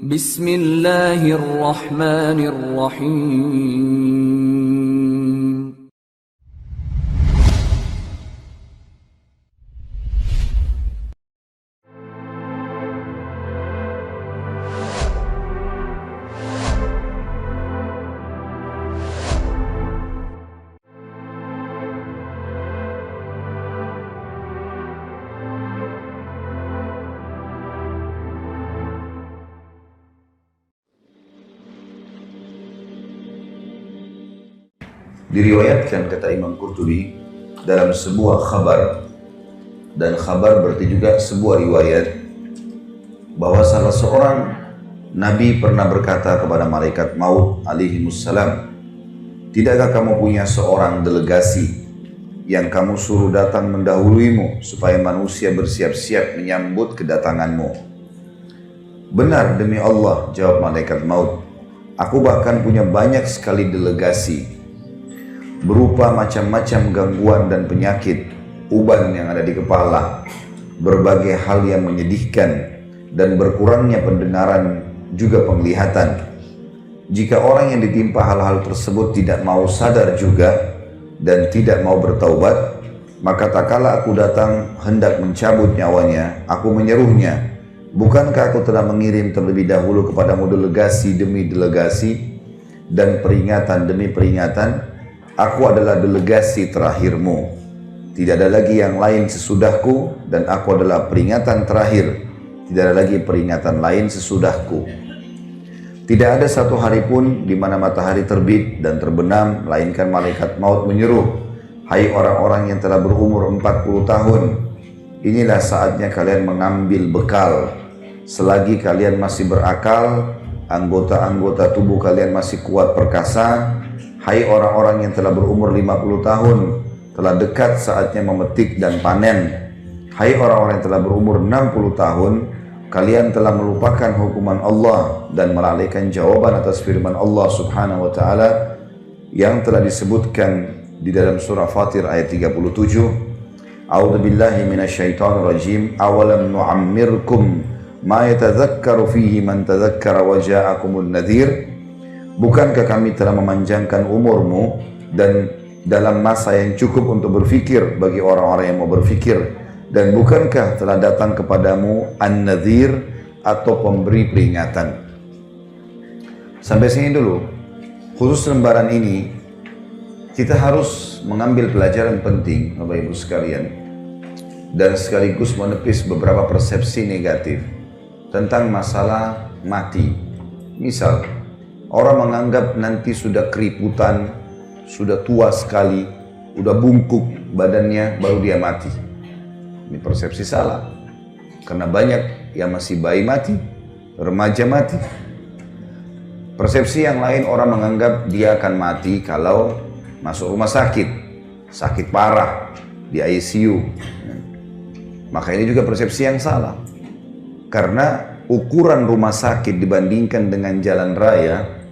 Bismillahirrahmanirrahim. Diriwayatkan, kata Imam Qurtubi, dalam sebuah khabar, dan khabar berarti juga sebuah riwayat, bahwa salah seorang Nabi pernah berkata kepada malaikat maut alaihimussalam, "Tidakkah kamu punya seorang delegasi yang kamu suruh datang mendahuluimu supaya manusia bersiap-siap menyambut kedatanganmu?" "Benar demi Allah," jawab malaikat maut, "aku bahkan punya banyak sekali delegasi berupa macam-macam gangguan dan penyakit, uban yang ada di kepala, berbagai hal yang menyedihkan, dan berkurangnya pendengaran juga penglihatan. Jika orang yang ditimpa hal-hal tersebut tidak mau sadar juga dan tidak mau bertaubat, maka tak kala aku datang hendak mencabut nyawanya, aku menyeruhnya, 'Bukankah aku telah mengirim terlebih dahulu kepadamu delegasi demi delegasi dan peringatan demi peringatan? Aku adalah delegasi terakhirmu. Tidak ada lagi yang lain sesudahku, dan aku adalah peringatan terakhir. Tidak ada lagi peringatan lain sesudahku.' Tidak ada satu hari pun di mana matahari terbit dan terbenam, melainkan malaikat maut menyeru, 'Hai orang-orang yang telah berumur 40 tahun, inilah saatnya kalian mengambil bekal. Selagi kalian masih berakal, anggota-anggota tubuh kalian masih kuat perkasa. Hai orang-orang yang telah berumur 50 tahun, telah dekat saatnya memetik dan panen. Hai orang-orang yang telah berumur 60 tahun, kalian telah melupakan hukuman Allah dan melalaikan jawaban atas firman Allah subhanahu wa ta'ala yang telah disebutkan di dalam surah Fatir ayat 37. A'udzu billahi minasyaitonir rajim. Awalam nu'ammirkum ma yatadzakkaru fihi man tadzakkara wa ja'akumun nadhir. Bukankah kami telah memanjangkan umurmu dan dalam masa yang cukup untuk berfikir bagi orang-orang yang mau berfikir, dan bukankah telah datang kepadamu an-nadhir atau pemberi peringatan?" Sampai sini dulu. Khusus lembaran ini kita harus mengambil pelajaran penting, Bapak Ibu sekalian, dan sekaligus menepis beberapa persepsi negatif tentang masalah mati. Misal, orang menganggap nanti sudah keriputan, sudah tua sekali, udah bungkuk badannya, baru dia mati. Ini persepsi salah. Karena banyak yang masih bayi mati, remaja mati. Persepsi yang lain, orang menganggap dia akan mati kalau masuk rumah sakit, sakit parah, di ICU. Maka ini juga persepsi yang salah. Karena ukuran rumah sakit dibandingkan dengan jalan raya,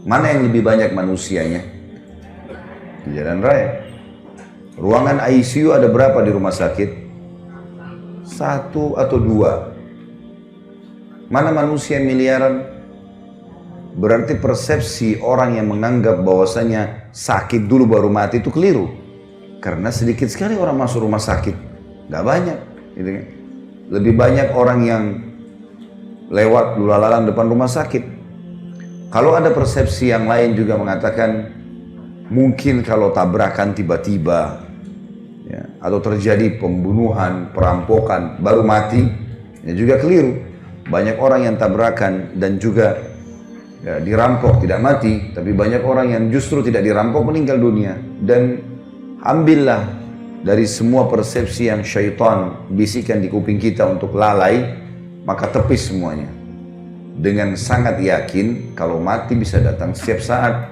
mana yang lebih banyak manusianya? Di jalan raya. Ruangan ICU ada berapa di rumah sakit? 1 atau 2. Mana manusia miliaran? Berarti persepsi orang yang menganggap bahwasanya sakit dulu baru mati itu keliru. Karena sedikit sekali orang masuk rumah sakit. Gak banyak. Gitu kan? Lebih banyak orang yang lewat lulalang depan rumah sakit. Kalau ada persepsi yang lain juga mengatakan mungkin kalau tabrakan tiba-tiba, ya, atau terjadi pembunuhan, perampokan baru mati, ya juga keliru. Banyak orang yang tabrakan dan juga ya, dirampok tidak mati, tapi banyak orang yang justru tidak dirampok meninggal dunia. Dan ambillah dari semua persepsi yang syaitan bisikan di kuping kita untuk lalai, maka tepis semuanya. Dengan sangat yakin kalau mati bisa datang setiap saat.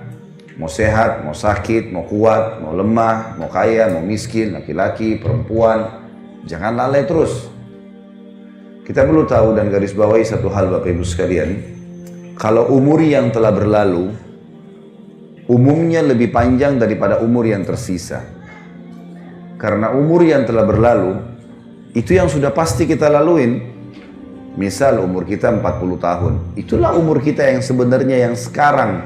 Mau sehat, mau sakit, mau kuat, mau lemah, mau kaya, mau miskin, laki-laki, perempuan. Jangan lalai terus. Kita perlu tahu dan garis bawahi satu hal, Bapak Ibu sekalian. Kalau umur yang telah berlalu, umumnya lebih panjang daripada umur yang tersisa. Karena umur yang telah berlalu, itu yang sudah pasti kita laluin. Misal umur kita 40 tahun. Itulah umur kita yang sebenarnya yang sekarang.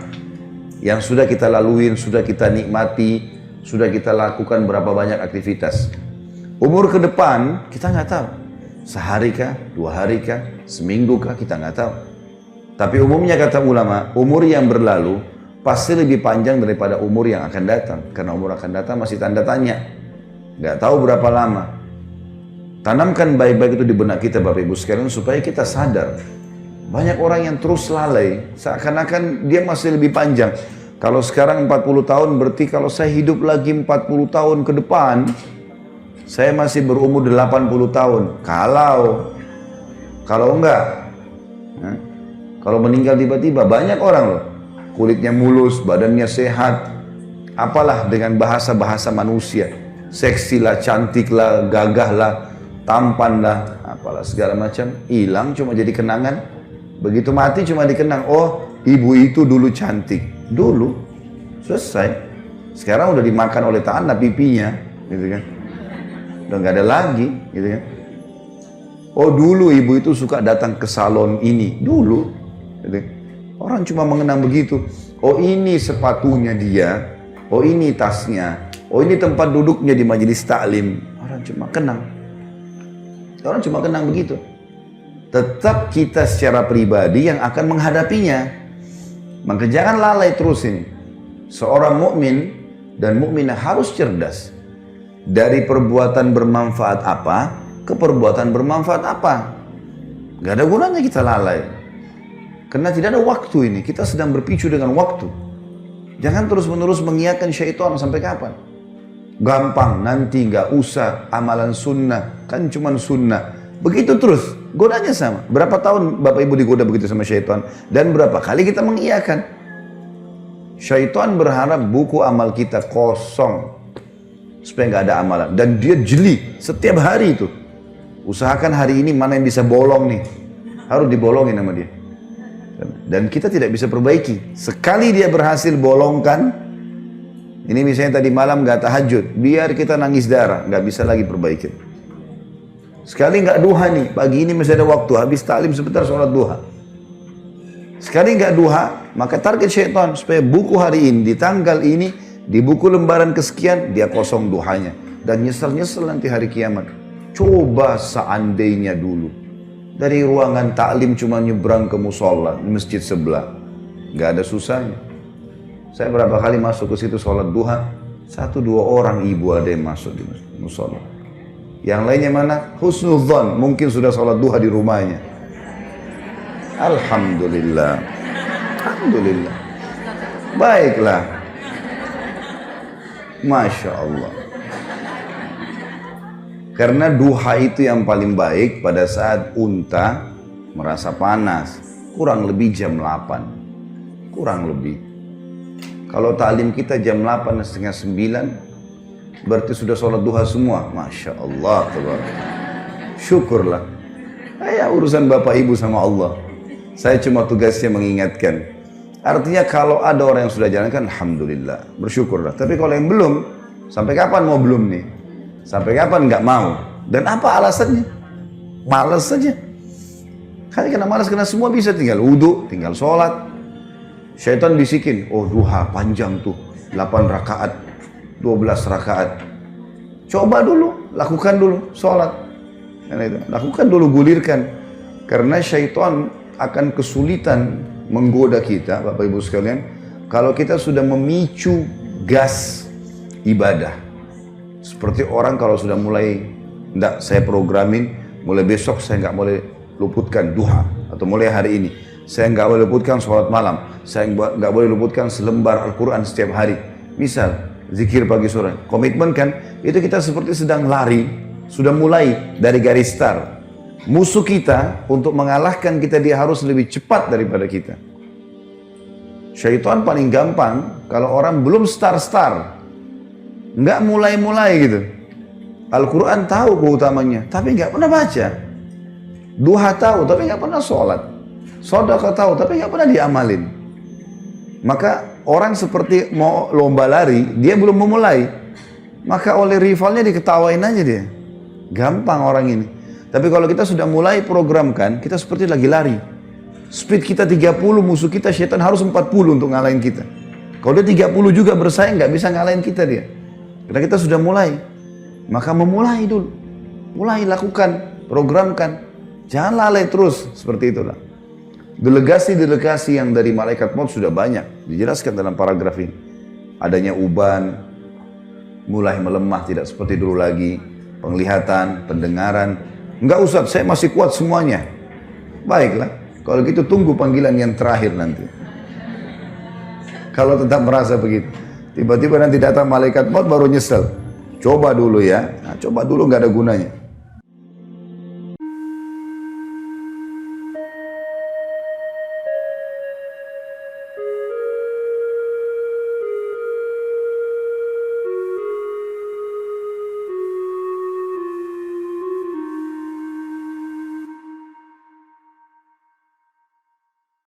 Yang sudah kita laluin, sudah kita nikmati, sudah kita lakukan berapa banyak aktivitas. Umur ke depan kita nggak tahu. Sehari kah, 2 hari kah, seminggu kah, kita nggak tahu. Tapi umumnya kata ulama, umur yang berlalu pasti lebih panjang daripada umur yang akan datang. Karena umur akan datang masih tanda tanya. Nggak tahu berapa lama. Tanamkan baik-baik itu di benak kita Bapak Ibu sekalian supaya kita sadar. Banyak orang yang terus lalai, seakan-akan dia masih lebih panjang. Kalau sekarang 40 tahun berarti kalau saya hidup lagi 40 tahun ke depan, saya masih berumur 80 tahun. Kalau enggak, kalau meninggal tiba-tiba, banyak orang loh. Kulitnya mulus, badannya sehat, apalah dengan bahasa-bahasa manusia. Seksi lah, cantik lah, gagah lah, tampan lah, apalah segala macam. Hilang cuma jadi kenangan. Begitu mati cuma dikenang, oh ibu itu dulu cantik. Dulu, selesai. Sekarang udah dimakan oleh tanah pipinya, gitu kan. Udah nggak ada lagi, gitu kan. Oh dulu ibu itu suka datang ke salon ini, dulu. Gitu. Orang cuma mengenang begitu. Oh ini sepatunya dia, oh ini tasnya, oh ini tempat duduknya di majelis taklim. Orang cuma kenang. Orang cuma kenang begitu. Tetap kita secara pribadi yang akan menghadapinya. Maka jangan lalai terus ini. Seorang mukmin dan mukminah harus cerdas. Dari perbuatan bermanfaat apa ke perbuatan bermanfaat apa. Gak ada gunanya kita lalai. Karena tidak ada waktu ini. Kita sedang berpicu dengan waktu. Jangan terus-menerus mengiyakan syaitan sampai kapan. Gampang, nanti gak usah amalan sunnah. Kan cuman sunnah. Begitu terus, godanya sama. Berapa tahun Bapak Ibu digoda begitu sama syaitan? Dan berapa kali kita mengiyakan? Syaitan berharap buku amal kita kosong. Supaya gak ada amalan. Dan dia jeli setiap hari itu. Usahakan hari ini mana yang bisa bolong nih. Harus dibolongin sama dia. Dan kita tidak bisa perbaiki. Sekali dia berhasil bolongkan, ini misalnya tadi malam gak tahajud, biar kita nangis darah, gak bisa lagi perbaiki. Sekali gak duha nih, pagi ini masih ada waktu, habis taklim sebentar sholat duha. Sekali gak duha, maka target syaitan supaya buku hari ini, di tanggal ini, di buku lembaran kesekian, dia kosong duhanya. Dan nyesel-nyesel nanti hari kiamat. Coba seandainya dulu. Dari ruangan taklim cuma nyebrang ke musola, di masjid sebelah. Gak ada susahnya. Saya berapa kali masuk ke situ sholat duha, 1-2 orang ibu ada yang masuk di musola. Yang lainnya mana? Husnudzon, mungkin sudah sholat duha di rumahnya. Alhamdulillah. Alhamdulillah. Baiklah. Masya Allah. Karena duha itu yang paling baik pada saat unta merasa panas. Kurang lebih jam 8. Kurang lebih. Kalau taklim kita jam 8 setengah 9, berarti sudah sholat duha semua. Masya Allah. Syukurlah. Ya urusan Bapak Ibu sama Allah. Saya cuma tugasnya mengingatkan. Artinya kalau ada orang yang sudah jalankan, alhamdulillah. Bersyukurlah. Tapi kalau yang belum, sampai kapan mau belum nih? Sampai kapan nggak mau? Dan apa alasannya? Malas saja. Karena malas, karena semua bisa, tinggal wudhu, tinggal sholat. Syaitan bisikin, oh duha panjang tuh, 8 rakaat, 12 rakaat. Coba dulu, lakukan dulu, sholat. Lakukan dulu, gulirkan. Karena syaitan akan kesulitan menggoda kita, Bapak Ibu sekalian, kalau kita sudah memicu gas ibadah. Seperti orang kalau sudah mulai, enggak, saya programin, mulai besok saya nggak boleh luputkan duha, atau mulai hari ini. Saya nggak boleh luputkan sholat malam. Saya nggak boleh luputkan selembar Al-Quran setiap hari. Misal, zikir pagi sore. Komitmen kan, itu kita seperti sedang lari. Sudah mulai dari garis start. Musuh kita, untuk mengalahkan kita, dia harus lebih cepat daripada kita. Syaitan paling gampang, kalau orang belum start. Nggak mulai-mulai gitu. Al-Quran tahu keutamanya, tapi nggak pernah baca. Duha tahu, tapi nggak pernah sholat. Sedekah tahu, tapi nggak pernah diamalin. Maka orang seperti mau lomba lari, dia belum memulai. Maka oleh rivalnya diketawain aja dia. Gampang orang ini. Tapi kalau kita sudah mulai programkan, kita seperti lagi lari. Speed kita 30, musuh kita setan harus 40 untuk ngalahin kita. Kalau dia 30 juga bersaing, nggak bisa ngalahin kita dia. Karena kita sudah mulai. Maka memulai dulu. Mulai lakukan, programkan. Jangan lalai terus, seperti itulah. Delegasi-delegasi yang dari malaikat maut sudah banyak. Dijelaskan dalam paragraf ini. Adanya uban, mulai melemah, tidak seperti dulu lagi. Penglihatan, pendengaran. Enggak Ustaz, saya masih kuat semuanya. Baiklah, kalau gitu tunggu panggilan yang terakhir nanti. Kalau tetap merasa begitu. Tiba-tiba nanti datang malaikat maut baru nyesel. Coba dulu ya. Nah, coba dulu nggak ada gunanya.